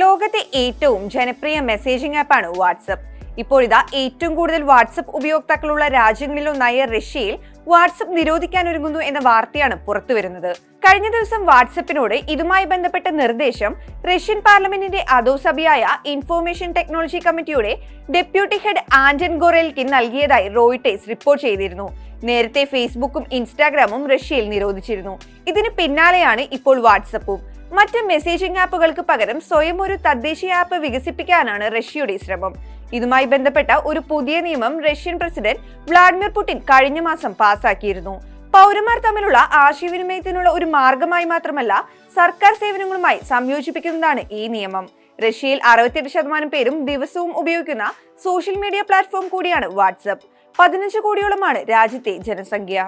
ലോകത്തെ ഏറ്റവും ജനപ്രിയ മെസ്സേജിംഗ് ആപ്പാണ് വാട്സപ്പ്. ഇപ്പോഴിതാ ഏറ്റവും കൂടുതൽ വാട്സപ്പ് ഉപയോക്താക്കളുള്ള രാജ്യങ്ങളിലൊന്നായ റഷ്യയിൽ വാട്സപ്പ് നിരോധിക്കാനൊരുങ്ങുന്നു എന്ന വാർത്തയാണ് പുറത്തുവരുന്നത്. കഴിഞ്ഞ ദിവസം വാട്സപ്പിനോട് ഇതുമായി ബന്ധപ്പെട്ട നിർദ്ദേശം റഷ്യൻ പാർലമെന്റിന്റെ അധോസഭയായ ഇൻഫോർമേഷൻ ടെക്നോളജി കമ്മിറ്റിയുടെ ഡെപ്യൂട്ടി ഹെഡ് ആന്റൺ ഗൊറെൽകിൻ നൽകിയതായി റോയിട്ടേഴ്സ് റിപ്പോർട്ട് ചെയ്തിരുന്നു. നേരത്തെ ഫേസ്ബുക്കും ഇൻസ്റ്റാഗ്രാമും റഷ്യയിൽ നിരോധിച്ചിരുന്നു. ഇതിന് പിന്നാലെയാണ് ഇപ്പോൾ വാട്സപ്പും. മറ്റ് മെസ്സേജിംഗ് ആപ്പുകൾക്ക് പകരം സ്വയം ഒരു തദ്ദേശീയ ആപ്പ് വികസിപ്പിക്കാനാണ് റഷ്യയുടെ ശ്രമം. ഇതുമായി ബന്ധപ്പെട്ട ഒരു പുതിയ നിയമം റഷ്യൻ പ്രസിഡന്റ് വ്ളാഡിമിർ പുടിൻ കഴിഞ്ഞ മാസം പാസാക്കിയിരുന്നു. പൗരന്മാർ തമ്മിലുള്ള ആശയവിനിമയത്തിനുള്ള ഒരു മാർഗമായി മാത്രമല്ല, സർക്കാർ സേവനങ്ങളുമായി സംയോജിപ്പിക്കുന്നതാണ് ഈ നിയമം. റഷ്യയിൽ 68% പേരും ദിവസവും ഉപയോഗിക്കുന്ന സോഷ്യൽ മീഡിയ പ്ലാറ്റ്ഫോം കൂടിയാണ് വാട്സപ്പ്. 15 കോടിയോളമാണ് രാജ്യത്തെ ജനസംഖ്യ.